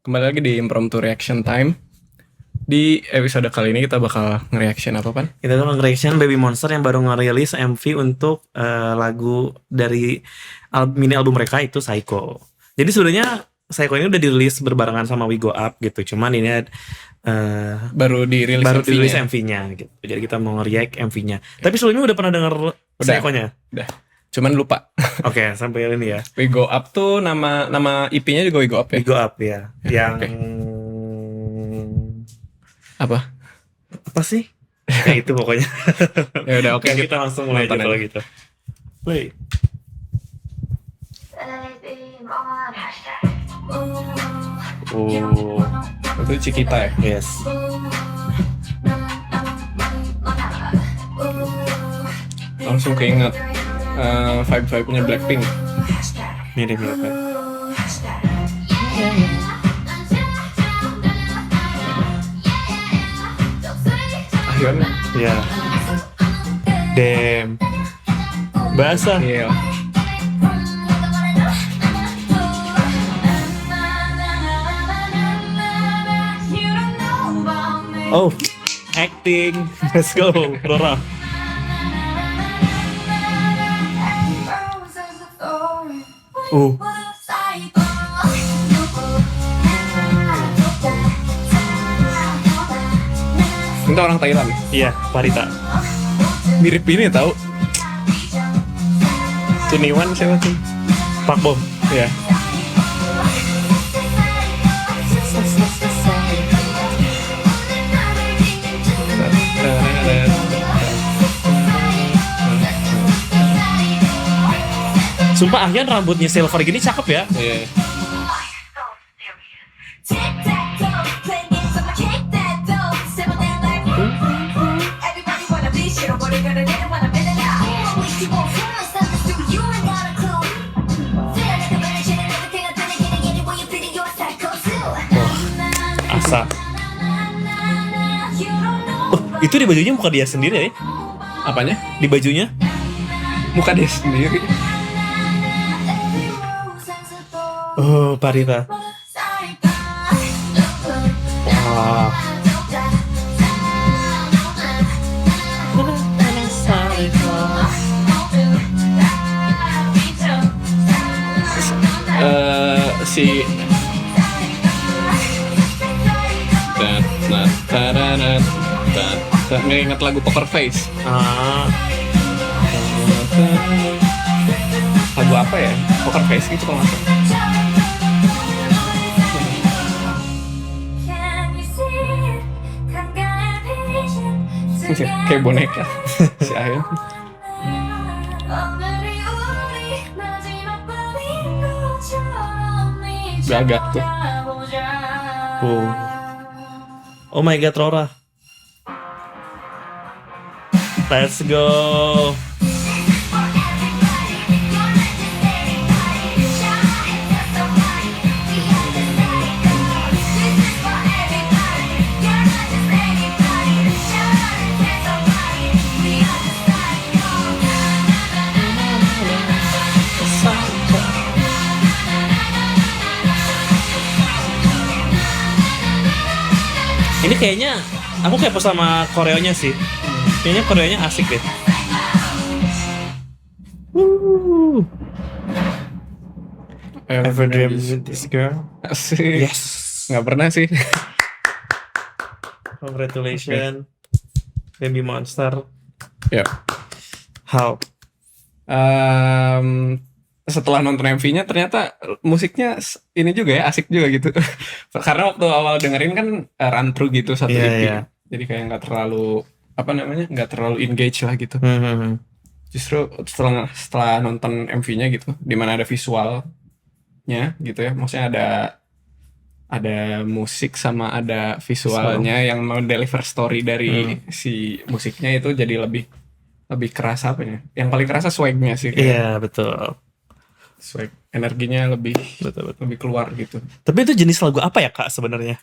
Kembali lagi di Impromptu Reaction Time. Di episode kali ini kita bakal nge-reaction apa, Pan? Kita tuh nge-reaction Baby Monster yang baru ngerilis MV untuk lagu dari mini album mereka itu Psycho. Jadi sebenarnya Psycho ini udah dirilis berbarengan sama We Go Up gitu. Cuman ini baru dirilis MV-nya gitu. Jadi kita mau nge-react MV-nya. Tapi sebelumnya udah pernah denger Psycho-nya? Udah. Cuman lupa. Oke, sampai ini ya. We Go Up tuh nama EP-nya juga We Go Up ya? We Go Up ya. Yang apa sih? Kayak itu pokoknya. Ya udah, oke, kita langsung mulai aja kalau gitu. Play. Itu Chiquita ya? Yes. Langsung keinget vibe-nya Blackpink. Mirip-mirip kan. Akhirnya. Ya. Damn. Basah. Iya. Oh, acting. Let's go, Rora. Itu orang Thailand. Iya, Parita. Mirip ini tahu. Tuniwan siapa tuh? Park Bom. Ya. Sumpah Ahyan rambutnya silver gini cakep ya. Iya. Asa. Itu di bajunya muka dia sendiri ya? Apanya? Di bajunya? Muka dia sendiri. Oh, Parita. Wah. Si nginget lagu Poker Face. Lagu apa ya? Poker Face gitu kalau nggak salah. Kayak boneka si Ahyun. Gagak tuh. Oh my god, Rora. Let's go. Ini kayaknya aku kepo sama koreonya sih. Kayaknya koreonya asik deh. Ever dream with this girl? Asik. Yes. Nggak pernah sih. Congratulations, Baby Monster. Ya. How? Setelah nonton MV-nya ternyata musiknya ini juga ya, asik juga gitu. Karena waktu awal dengerin kan run through gitu satu EP. Yeah. Jadi kayak nggak terlalu nggak terlalu engage lah gitu. Justru setelah nonton MV-nya gitu, dimana ada visualnya gitu ya, maksudnya ada musik sama ada visualnya yang mau deliver story dari si musiknya, itu jadi lebih kerasa apa ya? Yang paling kerasa swag-nya sih. Iya, betul. Swag, energinya lebih keluar gitu. Tapi itu jenis lagu apa ya Kak sebenarnya?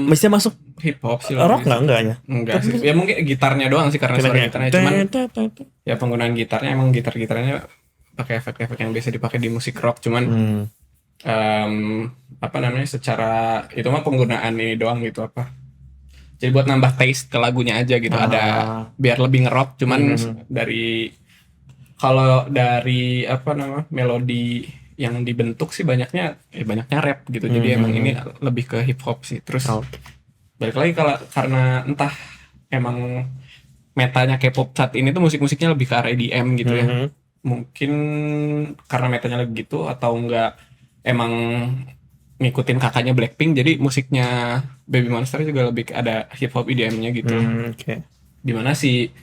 Mestinya masuk hip hop sih. Rock enggak ya? Enggak sih. Ya mungkin gitarnya doang sih, karena suara gitarnya. Cuman ya penggunaan gitarnya emang gitarnya pakai efek-efek yang biasa dipakai di musik rock. Cuman apa namanya, secara itu mah penggunaan ini doang gitu apa. Jadi buat nambah taste ke lagunya aja gitu. Ada biar lebih ngerok, cuman dari kalau dari apa nama melodi yang dibentuk sih banyaknya rap gitu. Jadi emang ini lebih ke hip hop sih. Terus balik lagi kalau karena entah emang metanya K-pop saat ini tuh musik-musiknya lebih ke arah EDM gitu ya. Mungkin karena metanya lagi gitu atau enggak emang ngikutin kakaknya Blackpink, jadi musiknya Baby Monster juga lebih ada hip hop EDM-nya gitu. Dimana sih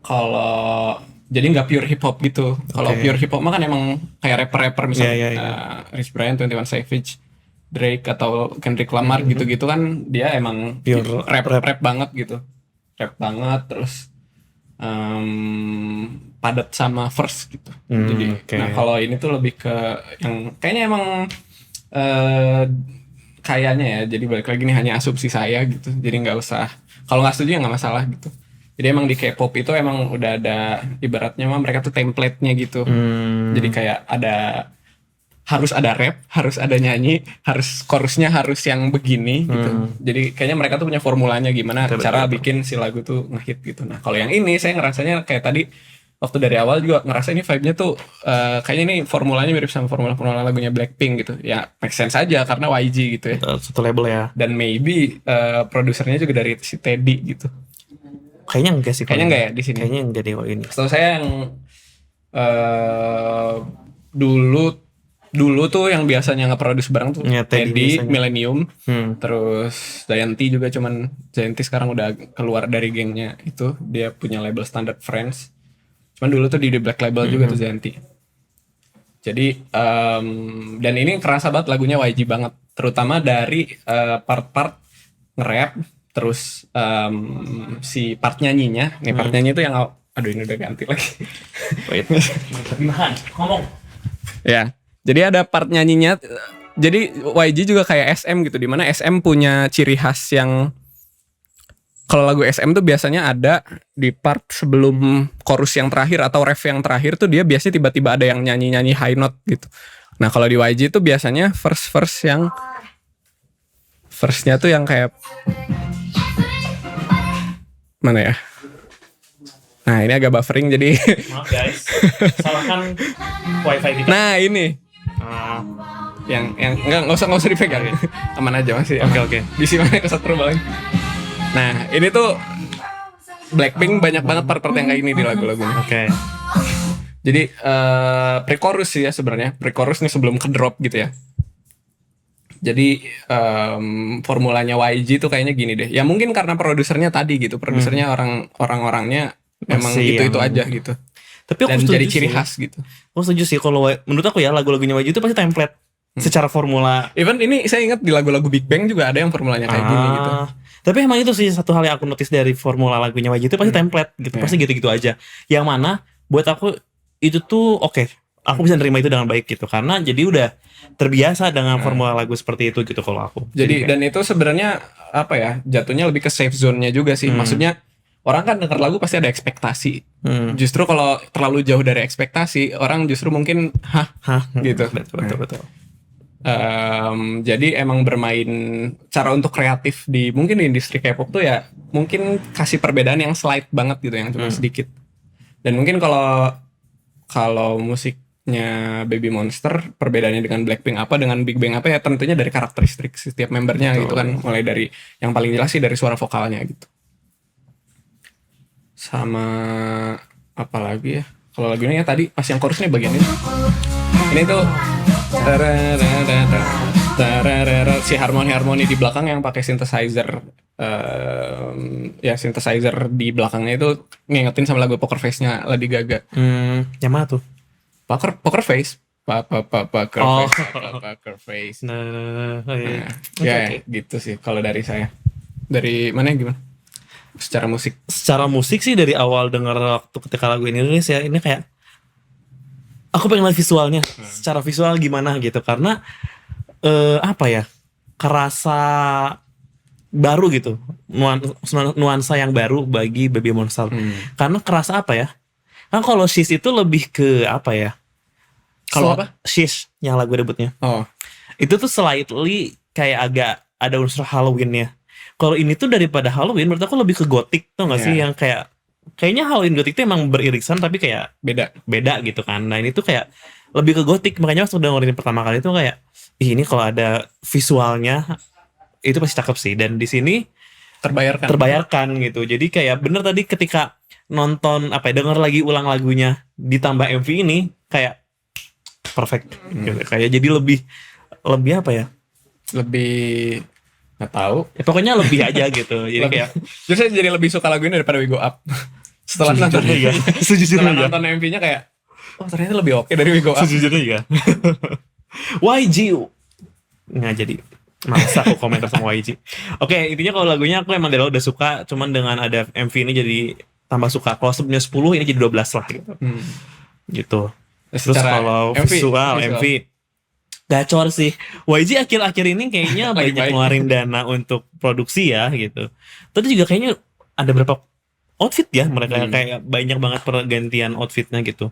kalau jadi nggak pure hip hop gitu. Kalau pure hip hop mah kan emang kayak rapper misalnya Chris Brown, 21 Savage, Drake atau Kendrick Lamar gitu-gitu kan dia emang Pure rap banget gitu. Rap banget terus padat sama verse gitu. Jadi nah kalau ini tuh lebih ke yang kayaknya emang kayaknya ya, jadi balik lagi nih hanya asumsi saya gitu, jadi nggak usah, kalau nggak setuju ya nggak masalah gitu. Jadi emang di K-pop itu emang udah ada ibaratnya mah mereka tuh template-nya gitu. Jadi kayak harus ada rap, harus ada nyanyi, harus chorusnya harus yang begini gitu. Jadi kayaknya mereka tuh punya formulanya gimana cara bikin si lagu tuh ngehit gitu. Nah kalau yang ini saya ngerasanya kayak tadi waktu dari awal juga ngerasa ini vibe-nya tuh kayaknya ini formulanya mirip sama formula lagunya Blackpink gitu. Ya make sense aja karena YG gitu ya. Satu label ya. Dan maybe produsernya juga dari si Teddy gitu. Kayaknya enggak sih. Kayaknya enggak ya di sini. Kayaknya enggak deh ini. Setahu saya yang dulu tuh yang biasanya nge-produce bareng tuh Teddy, Millennium, terus Dayanti juga, cuman Dayanti sekarang udah keluar dari gengnya itu, dia punya label Standard Friends. Cuman dulu tuh di Black Label juga tuh Dayanti. Jadi dan ini kerasa banget lagunya YG banget, terutama dari part-part nge-rap, terus si part nyanyinya. Nih part nyanyi itu yang aduh ini udah ganti lagi. Wait. Ngomong. Ya. Jadi ada part nyanyinya. Jadi YG juga kayak SM gitu, dimana SM punya ciri khas yang kalau lagu SM tuh biasanya ada di part sebelum chorus yang terakhir atau ref yang terakhir tuh dia biasanya tiba-tiba ada yang nyanyi high note gitu. Nah kalau di YG tuh biasanya verse yang verse-nya tuh yang kayak mana ya? Nah ini agak buffering jadi. Maaf guys, salahkan wifi kita. Nah ini. Yang nggak usah dipegang, aman aja masih. Oke. Di sini mana kesetrum banget. Nah ini tuh Blackpink banyak banget part-part yang kayak ini di lagu-lagunya. Jadi pre-chorus sih ya sebenarnya, pre-chorus nih sebelum ke drop gitu ya. Jadi formulanya YG tuh kayaknya gini deh. Ya mungkin karena produsernya tadi gitu, produsernya orang-orangnya emang itu aja gitu. Tapi aku dan jadi ciri khas gitu. Aku setuju sih kalau menurut aku ya lagu-lagunya YG itu pasti template secara formula. Even ini saya ingat di lagu-lagu Big Bang juga ada yang formulanya kayak gini gitu. Tapi emang itu sih satu hal yang aku notice dari formula lagunya YG itu pasti template gitu, pasti gitu-gitu aja. Yang mana buat aku itu tuh oke. Aku bisa nerima itu dengan baik gitu karena jadi udah terbiasa dengan formula lagu seperti itu gitu kalau aku. Jadi dan itu sebenarnya apa ya? Jatuhnya lebih ke safe zone-nya juga sih. Maksudnya orang kan denger lagu pasti ada ekspektasi. Justru kalau terlalu jauh dari ekspektasi, orang justru mungkin gitu. Betul. Jadi emang bermain cara untuk kreatif mungkin di industri K-pop tuh ya mungkin kasih perbedaan yang slight banget gitu, yang cuma sedikit. Dan mungkin kalau musiknya Baby Monster perbedaannya dengan Blackpink apa, dengan Big Bang apa ya tentunya dari karakteristik setiap membernya gitu kan. Mulai dari yang paling jelas sih dari suara vokalnya gitu. Sama apa lagi ya? Kalau lagunya ya tadi pas yang chorusnya bagian ini tuh si harmoni di belakang yang pakai synthesizer, ya synthesizer di belakangnya itu ngingetin sama lagu Poker Face-nya Lady Gaga. Yang mana tuh? Poker Face. Poker Face. Ya gitu sih kalau dari saya. Dari mana gimana? Secara musik sih dari awal denger waktu ketika lagu ini rilis ya, ini kayak aku pengen lihat visualnya, secara visual gimana gitu, karena apa ya, kerasa baru gitu, nuansa yang baru bagi Baby Monster. Karena kerasa apa ya, kan kalau She's itu lebih ke apa ya, kalau apa? She's yang lagu debutnya. Itu tuh slightly kayak agak ada unsur Halloween-nya. Kalau ini tuh daripada Halloween menurut aku lebih ke gothic tuh nggak sih, Ya, yang kayak kayaknya Halloween gothic tuh emang beririsan tapi kayak beda. beda gitu kan. Nah ini tuh kayak lebih ke gothic, makanya pas udah dengerin pertama kali tuh kayak ih, ini kalau ada visualnya itu pasti cakep sih. Dan di sini Terbayarkan. terbayarkan gitu. Jadi kayak bener tadi ketika nonton apa ya, denger lagi ulang lagunya ditambah MV ini kayak perfect gitu. Kayak jadi lebih lebih apa ya? Lebih nggak tahu. Ya, pokoknya lebih aja gitu. Jadi Lebih- kayak Justru saya jadi lebih suka lagu ini daripada We Go Up. Setelah nonton sejujurnya ya. setelah Sejujurnya ya. nonton MV-nya kayak, oh ternyata lebih oke dari We Go Up. Sejujurnya ya. YG. Nggak jadi. Masa aku komentar sama YG. Oke, intinya kalau lagunya aku emang dari awal udah suka, cuman dengan ada MV ini jadi tambah suka. Kalau sebelumnya 10 ini jadi 12 lah gitu. Hmm. Gitu. Terus Secara kalau MV, visual MV gacor sih. YG akhir-akhir ini kayaknya Lagi banyak baik. ngeluarin dana untuk produksi ya gitu. Tadi juga kayaknya ada berapa outfit ya mereka, kayak banyak banget pergantian outfitnya gitu.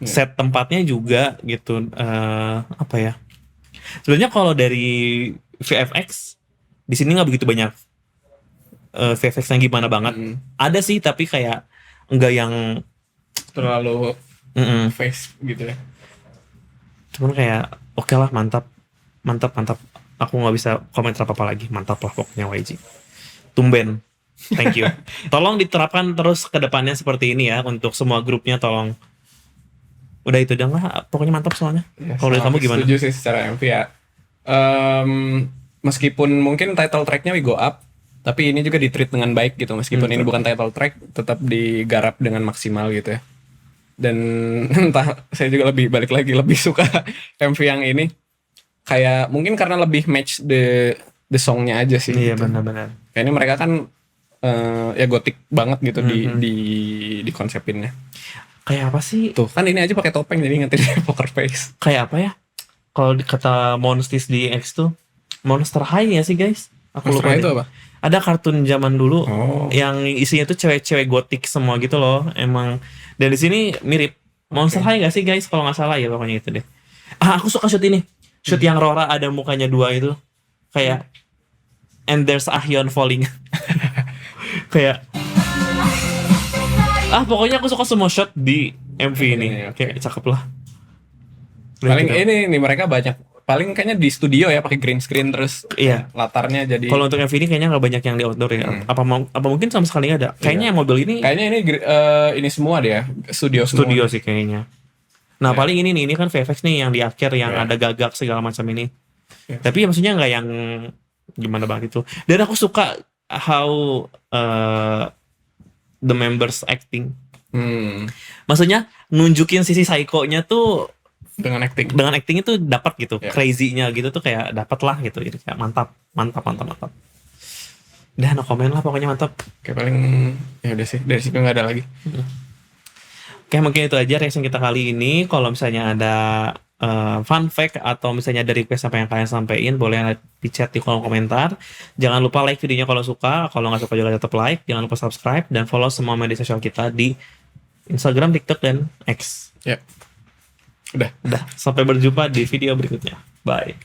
Set tempatnya juga gitu. Apa ya? Sebenarnya kalau dari VFX di sini nggak begitu banyak VFX yang gimana banget. Ada sih tapi kayak enggak yang terlalu mm-mm. face gitu ya. Cuman kayak oke lah, mantap. Aku nggak bisa komentar apa lagi, mantap lah pokoknya YG. Tumben, thank you. Tolong diterapkan terus ke depannya seperti ini ya untuk semua grupnya, tolong. Udah itu dong lah, pokoknya mantap soalnya. Ya, Kalau dari kamu gimana? Setuju sih secara MV ya. Meskipun mungkin title tracknya We Go Up, tapi ini juga ditreat dengan baik gitu. Meskipun ini bukan title track, tetap digarap dengan maksimal gitu ya. Dan entah, saya juga lebih suka MV yang ini. Kayak mungkin karena lebih match the songnya aja sih. Iya gitu. benar-benar. Kayaknya mereka kan ya gotik banget gitu di konsepinnya. Kayak apa sih? Tuh kan ini aja pakai topeng jadi ngantin dia poker face. Kayak apa ya? Kalau kata Monstis di X tuh Monster High ya sih guys? Aku Monster lupa High deh. itu apa? Ada kartun zaman dulu Oh. yang isinya tuh cewek-cewek gotik semua gitu loh. Emang dan di sini mirip Monster High gak sih guys? Kalau nggak salah ya pokoknya itu deh. Aku suka shoot ini. Shoot yang Rora ada mukanya dua itu. Kayak and there's a Hyun falling. Kayak pokoknya aku suka semua shot di MV ini. Oke. Kayak cakep lah. Paling Gitu. ini nih mereka banyak paling kayaknya di studio ya pakai green screen terus Iya. latarnya jadi Kalau untuk MV ini kayaknya nggak banyak yang di outdoor ya. Apa mungkin sama sekali nggak ada. Kayaknya yang mobil ini kayaknya ini semua dia studio semua. studio sih kayaknya. Nah paling ini nih, ini kan VFX nih yang di akhir yang ada gagak segala macam ini. Tapi maksudnya nggak yang gimana banget itu. Dan aku suka how the members acting. Maksudnya nunjukin sisi psycho-nya tuh Dengan acting. dengan acting itu dapat gitu, crazy-nya gitu tuh kayak dapat lah gitu. Jadi kayak mantap. Udah no comment lah pokoknya mantap. Kayak paling ya udah sih dari situ nggak ada lagi. Oke, mungkin itu aja reaction kita kali ini. Kalau misalnya ada fun fact atau misalnya ada request apa yang kalian sampaikan, boleh di chat di kolom komentar. Jangan lupa like videonya kalau suka. Kalau nggak suka juga tetap like. Jangan lupa subscribe dan follow semua media sosial kita di Instagram, TikTok, dan X. Ya. Udah. Sampai berjumpa di video berikutnya. Bye.